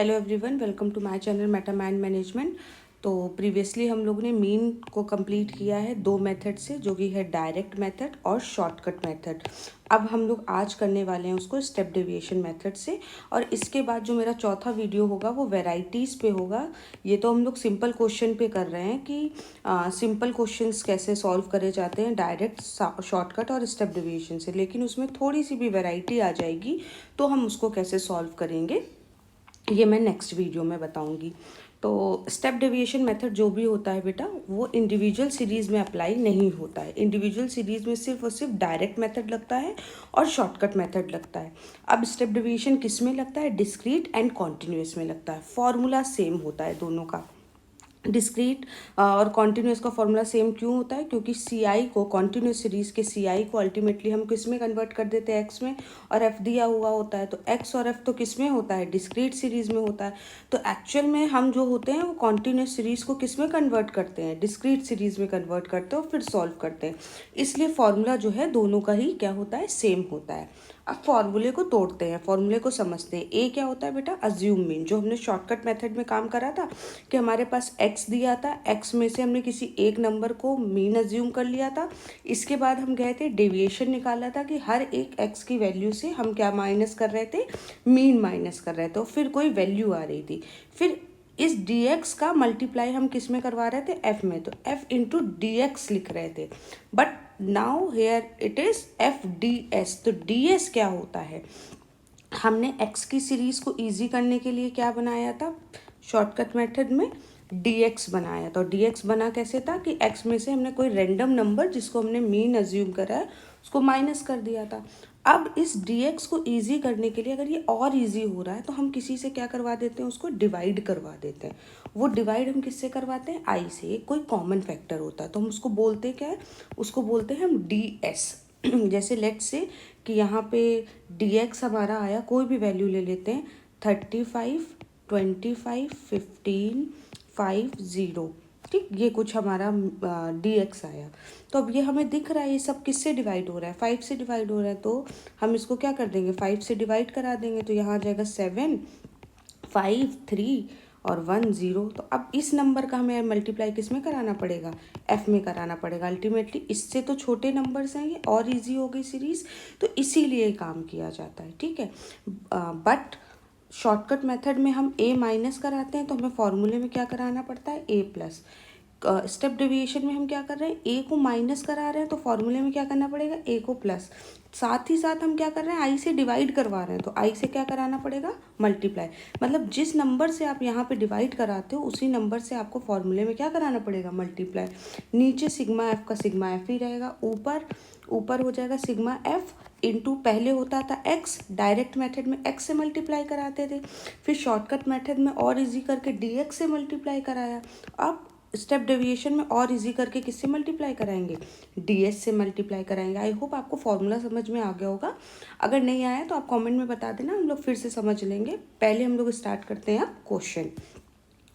Hello everyone, welcome to my channel meta mind management. तो previously हम लोग ने मीन को कंप्लीट किया है दो मेथड से, जो कि है डायरेक्ट मेथड और शॉर्टकट मेथड। अब हम लोग आज करने वाले हैं उसको स्टेप डेविएशन मेथड से। और इसके बाद जो मेरा चौथा वीडियो होगा वो वेराइटीज़ पे होगा। ये तो हम लोग सिंपल क्वेश्चन पे कर रहे हैं कि सिंपल क्वेश्चंस कैसे सॉल्व करे जाते हैं डायरेक्ट, शॉर्टकट और स्टेप डेविएशन से, लेकिन उसमें थोड़ी सी भी वेराइटी आ जाएगी तो हम उसको कैसे सॉल्व करेंगे ये मैं नेक्स्ट वीडियो में बताऊंगी। तो स्टेप डेविएशन मेथड जो भी होता है बेटा, वो इंडिविजुअल सीरीज़ में अप्लाई नहीं होता है। इंडिविजुअल सीरीज़ में सिर्फ और सिर्फ डायरेक्ट मेथड लगता है और शॉर्टकट मेथड लगता है। अब स्टेप डेविएशन किस में लगता है? डिस्क्रीट एंड कॉन्टिन्यूस में लगता है। फॉर्मूला सेम होता है दोनों का। डिस्क्रीट और कॉन्टिन्यूस का फॉर्मूला सेम क्यों होता है? क्योंकि सी आई को, कॉन्टिन्यूस सीरीज़ के सी आई को अल्टीमेटली हम किस में कन्वर्ट कर देते हैं? एक्स में, और एफ दिया हुआ होता है। तो एक्स और एफ तो किस में होता है? डिस्क्रीट सीरीज़ में होता है। तो एक्चुअल में हम जो होते हैं वो कॉन्टिन्यूस सीरीज़ को किस में कन्वर्ट करते हैं? डिस्क्रीट सीरीज़ में कन्वर्ट करते हैं और फिर सॉल्व करते हैं। इसलिए फॉर्मूला जो है दोनों का ही क्या होता है? सेम होता है। अब फॉर्मूले को तोड़ते हैं, फॉर्मूले को समझते हैं। ए क्या होता है बेटा? अज्यूम मीन, जो हमने शॉर्टकट मेथड में काम करा था कि हमारे पास एक्स दिया था, एक्स में से हमने किसी एक नंबर को मीन अज्यूम कर लिया था। इसके बाद हम गए थे डेविएशन निकाला था कि हर एक एक्स की वैल्यू से हम क्या माइनस कर रहे थे? मीन माइनस कर रहे थे, और फिर कोई वैल्यू आ रही थी। फिर इस dx का मल्टीप्लाई हम किस में करवा रहे थे? f में। तो f इंटू डी एक्स लिख रहे थे, but now here it is F D S. तो ds क्या होता है? हमने x की सीरीज को इजी करने के लिए क्या बनाया था शॉर्टकट मेथड में? dx बनाया था। और dx बना कैसे था कि x में से हमने कोई रैंडम नंबर जिसको हमने मीन अज्यूम करा है उसको माइनस कर दिया था। अब इस dx को इजी करने के लिए, अगर ये और इजी हो रहा है तो हम किसी से क्या करवा देते हैं? उसको डिवाइड करवा देते हैं। वो डिवाइड हम किससे करवाते हैं? i से। कोई कॉमन फैक्टर होता है तो हम उसको बोलते क्या है? उसको बोलते हैं हम ds। जैसे लेट्स से कि यहाँ पे dx हमारा आया, कोई भी वैल्यू ले लेते हैं, 35, 25, 15, 5, 0। ठीक, ये कुछ हमारा dx आया। तो अब ये हमें दिख रहा है ये सब किससे डिवाइड हो रहा है? 5 से डिवाइड हो रहा है। तो हम इसको क्या कर देंगे? 5 से डिवाइड करा देंगे। तो यहाँ आ जाएगा 7, 5, 3 और 1, 0। तो अब इस नंबर का हमें मल्टीप्लाई किस में कराना पड़ेगा? f में कराना पड़ेगा। अल्टीमेटली इससे तो छोटे नंबर्स हैं ये, और इजी हो गई सीरीज, तो इसीलिए काम किया जाता है। ठीक है, बट शॉर्टकट मेथड में हम a माइनस कराते हैं तो हमें फॉर्मूले में क्या कराना पड़ता है? a plus. स्टेप डेविएशन में हम क्या कर रहे हैं? a को माइनस करा रहे हैं तो फॉर्मूले में क्या करना पड़ेगा? a को प्लस। साथ ही साथ हम क्या कर रहे हैं? i से डिवाइड करवा रहे हैं तो i से क्या कराना पड़ेगा? मल्टीप्लाई। मतलब जिस नंबर से आप यहाँ पे डिवाइड कराते हो उसी नंबर से आपको फॉर्मूले में क्या कराना पड़ेगा? मल्टीप्लाई। नीचे सिग्मा एफ का सिग्मा एफ ही रहेगा, ऊपर ऊपर हो जाएगा सिग्मा एफ इंटू, पहले होता था x, डायरेक्ट मेथड में x से मल्टीप्लाई कराते थे, फिर शॉर्टकट मेथड में और इजी करके dx से मल्टीप्लाई कराया। अब स्टेप डेविएशन में और इजी करके किससे मल्टीप्लाई कराएंगे? ds से मल्टीप्लाई कराएंगे। आई होप आपको फॉर्मूला समझ में आ गया होगा। अगर नहीं आया तो आप कमेंट में बता देना, हम लोग फिर से समझ लेंगे। पहले हम लोग स्टार्ट करते हैं अब क्वेश्चन।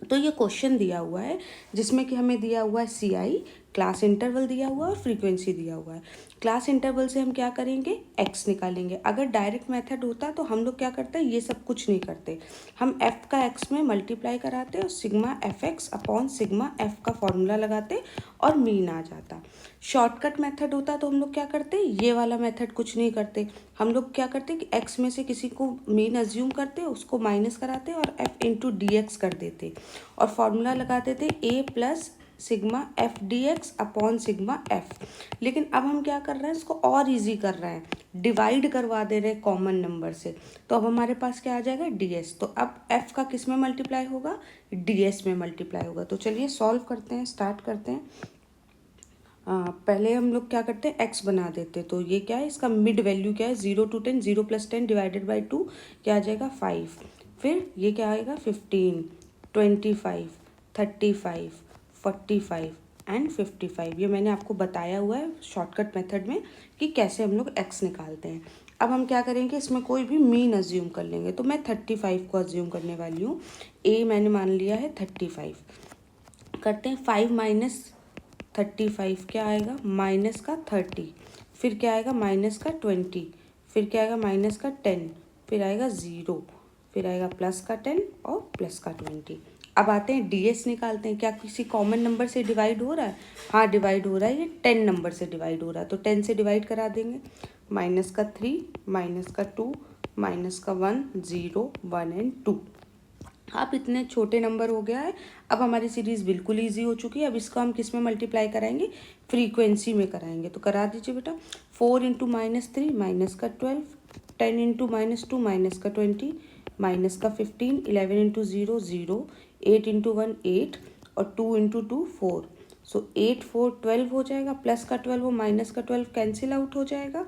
तो ये क्वेश्चन दिया हुआ है जिसमें कि हमें दिया हुआ है सी आई, क्लास इंटरवल दिया हुआ है और फ्रीक्वेंसी दिया हुआ है। क्लास इंटरवल से हम क्या करेंगे? x निकालेंगे। अगर डायरेक्ट मेथड होता तो हम लोग क्या करते हैं? ये सब कुछ नहीं करते, हम f का x में मल्टीप्लाई कराते और sigma F x upon sigma f का फॉर्मूला लगाते और मीन आ जाता। शॉर्टकट मेथड होता तो हम लोग क्या करते? ये वाला मेथड कुछ नहीं करते, हम लोग क्या करते कि x में से किसी को मीन अज्यूम करते, उसको माइनस कराते और f इंटू डी एक्स कर देते और फॉर्मूला लगाते थे a plus sigma F D x upon sigma F. लेकिन अब हम क्या कर रहे हैं? इसको और इजी कर रहे हैं, डिवाइड करवा दे रहे हैं कॉमन नंबर से। तो अब हमारे पास क्या आ जाएगा? ds। तो अब f का किस में मल्टीप्लाई होगा? ds में मल्टीप्लाई होगा। तो चलिए सॉल्व करते हैं, स्टार्ट करते हैं। पहले हम लोग क्या करते हैं? x बना देते। तो ये क्या है? इसका मिड वैल्यू क्या है? 0 to 10, 0 + 10 डिवाइडेड बाई 2 क्या आ जाएगा? 5। फिर ये क्या आएगा? 15, 25, 35, 45 एंड 55। ये मैंने आपको बताया हुआ है शॉर्टकट मेथड में कि कैसे हम लोग x निकालते हैं। अब हम क्या करेंगे? इसमें कोई भी मीन अज्यूम कर लेंगे। तो मैं 35 को अज्यूम करने वाली हूँ। a मैंने मान लिया है 35। करते हैं 5 माइनस 35 क्या आएगा? माइनस का 30। फिर क्या आएगा? माइनस का 20। फिर क्या आएगा? माइनस का 10। फिर आएगा 0। फिर आएगा प्लस का 10 और प्लस का 20। अब आते हैं डीएस निकालते हैं। क्या किसी कॉमन नंबर से डिवाइड हो रहा है? हाँ डिवाइड हो रहा है, ये 10 नंबर से डिवाइड हो रहा है, तो 10 से डिवाइड करा देंगे। माइनस का 3, माइनस का 2, माइनस का 1, 0, 1 एंड 2। अब इतने छोटे नंबर हो गया है। अब हमारी सीरीज़ बिल्कुल ईजी हो चुकी है। अब इसको हम किस में मल्टीप्लाई कराएंगे? फ्रीक्वेंसी में कराएंगे। तो करा दीजिए बेटा। 4 इंटू -3 माइनस का 12, 10 इंटू -2 माइनस का 20, माइनस का 15, 11 इंटू 0 0, 8 इंटू 1 8 और 2 इंटू 2 4। सो 8 4 12 हो जाएगा, प्लस का 12 और माइनस का 12 कैंसिल आउट हो जाएगा।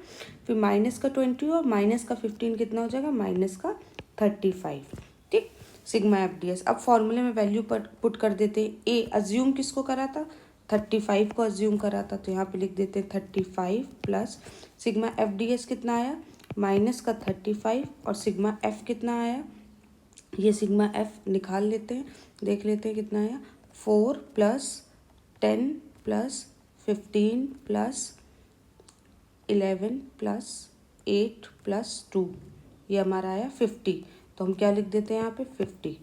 फिर माइनस का 20 और माइनस का 15 कितना हो जाएगा? माइनस का 35। ठीक, सिग्मा एफ डी एस। अब फॉर्मूले में वैल्यू पुट कर देते हैं। ए अज्यूम किसको करा था? 35 को अज्यूम करा था, तो यहाँ पे लिख देते हैं 35 plus sigma F D S कितना आया? माइनस का 35 और सिग्मा एफ कितना आया? ये सिग्मा एफ निकाल लेते हैं, देख लेते हैं कितना आया। 4 plus 10 plus 15 plus 11 plus 8 plus 2, ये हमारा आया 50। तो हम क्या लिख देते हैं यहाँ पे? 50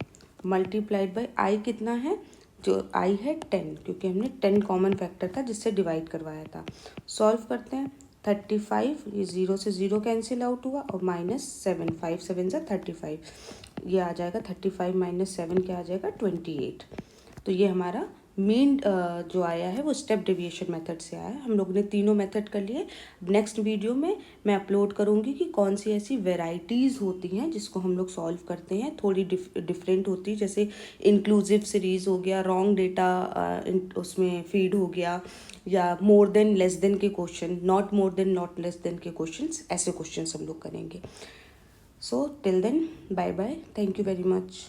मल्टीप्लाइड बाई आई कितना है? जो आई है 10, क्योंकि हमने 10 कॉमन फैक्टर था जिससे डिवाइड करवाया था। सॉल्व करते हैं। 35, ये 0 से 0 कैंसिल आउट हुआ और -7, 5 7 से 35, ये आ जाएगा 35 माइनस 7 क्या आ जाएगा? 28। तो ये हमारा मीन जो आया है वो स्टेप डेविएशन मेथड से आया है। हम लोग ने तीनों मेथड कर लिए। नेक्स्ट वीडियो में मैं अपलोड करूँगी कि कौन सी ऐसी वेराइटीज़ होती हैं जिसको हम लोग सॉल्व करते हैं, थोड़ी डिफरेंट होती है, जैसे इंक्लूसिव सीरीज़ हो गया, रॉन्ग डेटा उसमें फीड हो गया, या more than less than k question, not more than not less than k question, ऐसे क्वेश्चन हम लोग करेंगे। So till then bye bye, thank you very much.